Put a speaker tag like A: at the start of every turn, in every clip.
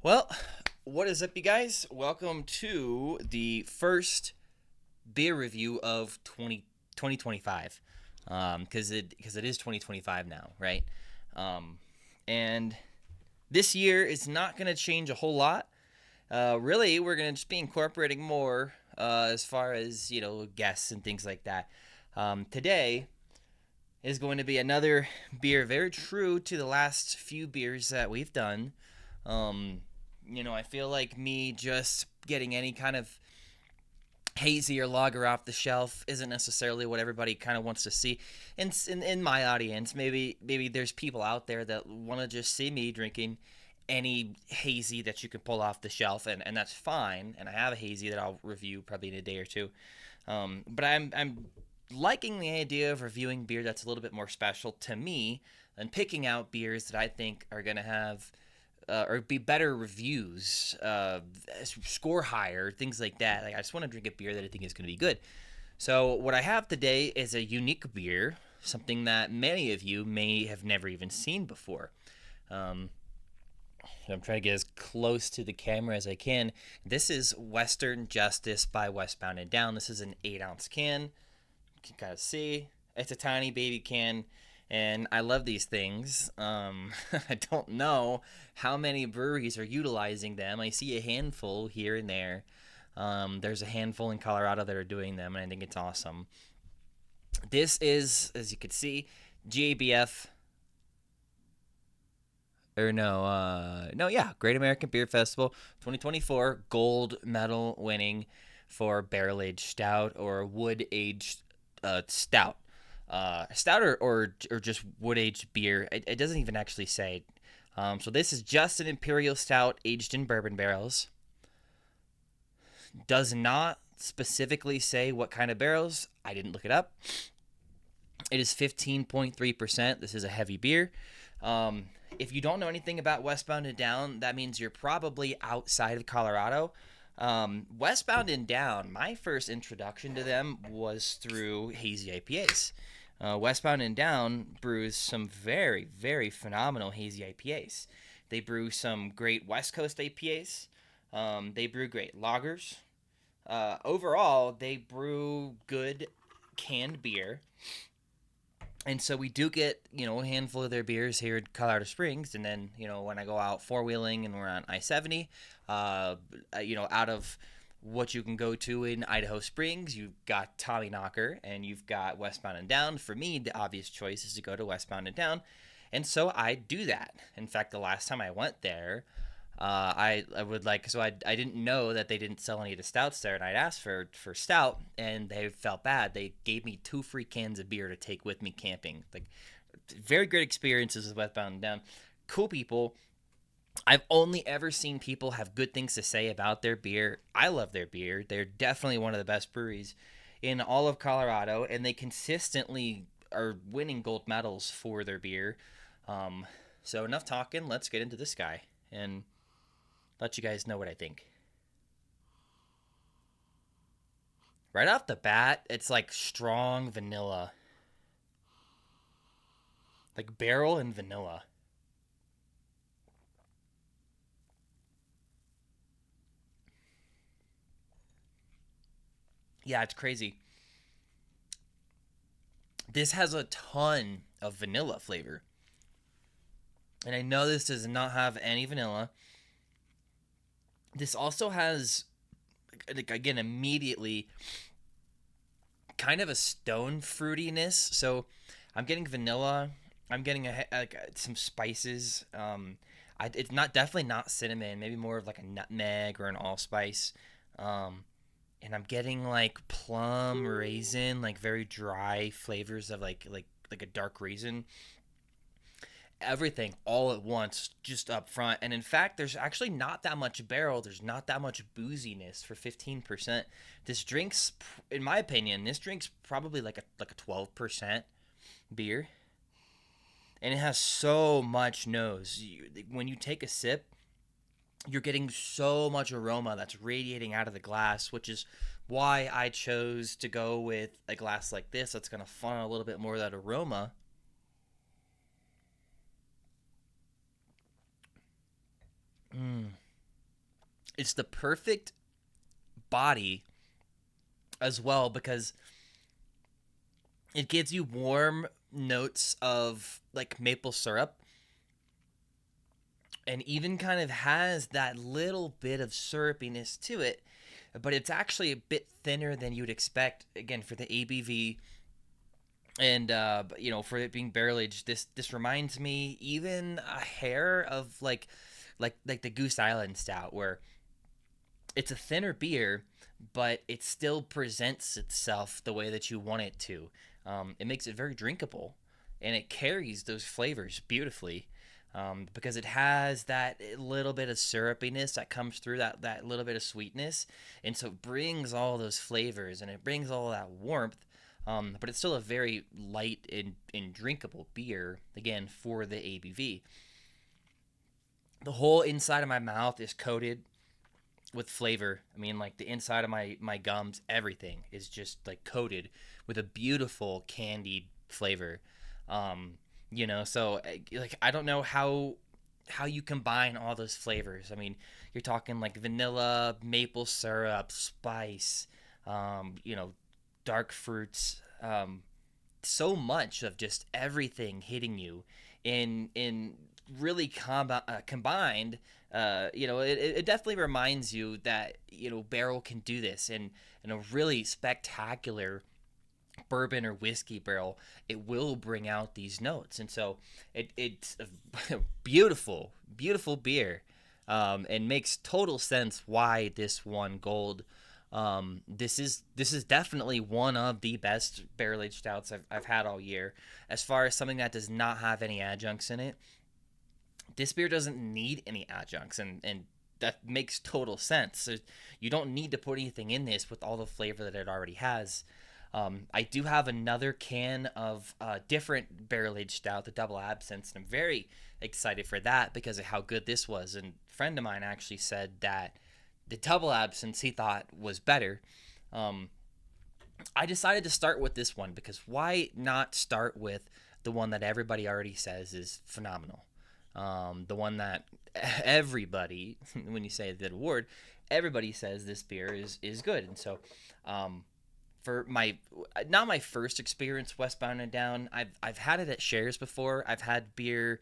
A: Well, what is up, you guys? Welcome to the first beer review of 2025. Because it is 2025 now, right? And this year is not going to change a whole lot. Really, we're going to just be incorporating more as far as, guests and things like that. Today is going to be another beer very true to the last few beers that we've done. Um, I feel like me just getting any kind of hazy or lager off the shelf isn't necessarily what everybody kind of wants to see. In my audience, maybe there's people out there that want to just see me drinking any hazy that you can pull off the shelf, and that's fine. And I have a hazy that I'll review probably in a day or two. But I'm liking the idea of reviewing beer that's a little bit more special to me and picking out beers that I think are going to have or be better reviews, score higher, things like that. Like, I just want to drink a beer that I think is going to be good. So what I have today is a unique beer, something that many of you may have never even seen before. I'm trying to get as close to the camera as I can. This is Western Justice by WestBound and Down. This is an 8-ounce can. You can kind of see. It's a tiny baby can. And I love these things. I don't know how many breweries are utilizing them. I see a handful here and there. There's a handful in Colorado that are doing them, and I think it's awesome. This is, as you can see, GABF. Great American Beer Festival 2024 gold medal winning for barrel aged stout or wood aged stout. Stout or just wood aged beer. It doesn't even actually say. So this is just an imperial stout aged in bourbon barrels. Does not specifically say what kind of barrels. I didn't look it up. It is 15.3%. This is a heavy beer. If you don't know anything about WestBound and Down, that means you're probably outside of Colorado. WestBound and Down, my first introduction to them was through hazy IPAs. WestBound and Down brews some very, very phenomenal hazy IPAs. They brew some great West Coast IPAs. They brew great lagers. Overall, they brew good canned beer. And so we do get, a handful of their beers here in Colorado Springs. And then, when I go out four-wheeling and we're on I-70, out of what you can go to in Idaho Springs, you've got Tommy Knocker and you've got WestBound and Down. For me, the obvious choice is to go to WestBound and Down. And so I do that. In fact, the last time I went there, I didn't know that they didn't sell any of the stouts there, and I'd asked for stout, and they felt bad. They gave me 2 free cans of beer to take with me camping. Like, very great experiences with WestBound and Down. Cool people. I've only ever seen people have good things to say about their beer. I love their beer. They're definitely one of the best breweries in all of Colorado, and they consistently are winning gold medals for their beer. So enough talking. Let's get into this guy and let you guys know what I think. Right off the bat, it's like strong vanilla. Like barrel and vanilla. Yeah, it's crazy. This has a ton of vanilla flavor. And I know this does not have any vanilla. This also has, again, immediately kind of a stone fruitiness. So I'm getting vanilla. I'm getting some spices. It's definitely not cinnamon. Maybe more of like a nutmeg or an allspice. And I'm getting like plum, raisin, like very dry flavors of like a dark raisin. Everything all at once, just up front. And in fact, there's actually not that much barrel. There's not that much booziness for 15%. This drink's, in my opinion, probably like a 12% beer. And it has so much nose. When you take a sip, you're getting so much aroma that's radiating out of the glass, which is why I chose to go with a glass like this that's going to funnel a little bit more of that aroma. It's the perfect body as well because it gives you warm notes of like maple syrup and even kind of has that little bit of syrupiness to it, but it's actually a bit thinner than you'd expect again for the ABV. And for it being barrel aged, this reminds me even a hair of like the Goose Island Stout, where it's a thinner beer, but it still presents itself the way that you want it to. It makes it very drinkable, and it carries those flavors beautifully, because it has that little bit of syrupiness that comes through, that little bit of sweetness, and so it brings all those flavors and it brings all that warmth. But it's still a very light and drinkable beer, again, for the ABV. The whole inside of my mouth is coated with flavor. I mean, like the inside of my gums, everything is just like coated with a beautiful candied flavor. So like I don't know how you combine all those flavors. I mean, you're talking like vanilla, maple syrup, spice, dark fruits, so much of just everything hitting you in really combined. It definitely reminds you that barrel can do this, and in a really spectacular bourbon or whiskey barrel, it will bring out these notes, and so it's a beautiful beer, and makes total sense why this won gold. This is definitely one of the best barrel aged stouts I've had all year. As far as something that does not have any adjuncts in it, this beer doesn't need any adjuncts, and that makes total sense. So you don't need to put anything in this with all the flavor that it already has. I do have another can of different barrel aged stout, the double absinthe, and I'm very excited for that because of how good this was. And a friend of mine actually said that the double absinthe he thought was better. I decided to start with this one because why not start with the one that everybody already says is phenomenal? The one that everybody, when you say the award, everybody says this beer is good. And so, for not my first experience WestBound and Down, I've had it at Shares before. I've had beer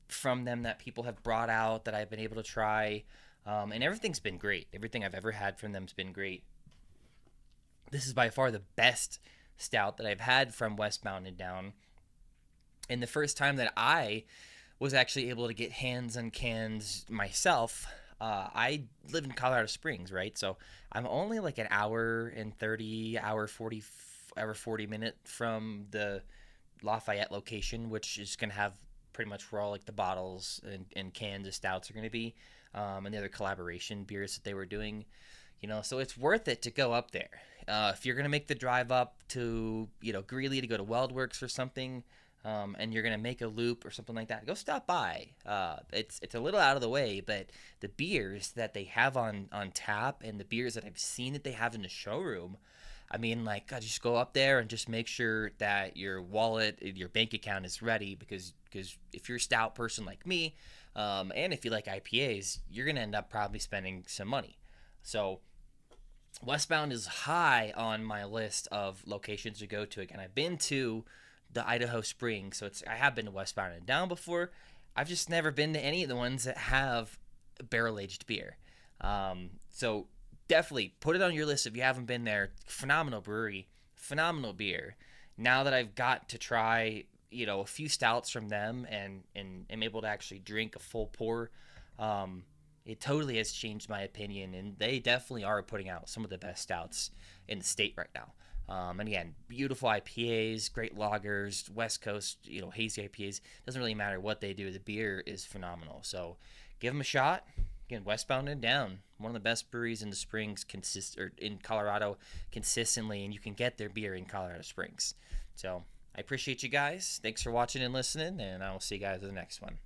A: from them that people have brought out that I've been able to try, and everything's been great. Everything I've ever had from them's been great. This is by far the best stout that I've had from WestBound and Down. And the first time that I was actually able to get hands on cans myself, I live in Colorado Springs, right? So I'm only like an hour and 40 minute from the Lafayette location, which is going to have pretty much where all like the bottles and cans of stouts are going to be, and the other collaboration beers that they were doing. So it's worth it to go up there. If you're going to make the drive up to, Greeley to go to WeldWorks or something, and you're going to make a loop or something like that, go stop by. It's a little out of the way, but the beers that they have on tap and the beers that I've seen that they have in the showroom, I mean, like, God, just go up there and just make sure that your wallet, your bank account is ready, because if you're a stout person like me, and if you like IPAs, you're going to end up probably spending some money. So WestBound is high on my list of locations to go to. Again, I've been to the Idaho Springs, so I have been to WestBound and Down before. I've just never been to any of the ones that have barrel-aged beer. So definitely put it on your list if you haven't been there. Phenomenal brewery, phenomenal beer. Now that I've got to try, a few stouts from them and am able to actually drink a full pour, it totally has changed my opinion, and they definitely are putting out some of the best stouts in the state right now. And again, beautiful IPAs, great lagers, West Coast, hazy IPAs. Doesn't really matter what they do. The beer is phenomenal. So give them a shot. Again, WestBound and Down, one of the best breweries in the Springs, or in Colorado consistently, and you can get their beer in Colorado Springs. So I appreciate you guys. Thanks for watching and listening, and I will see you guys in the next one.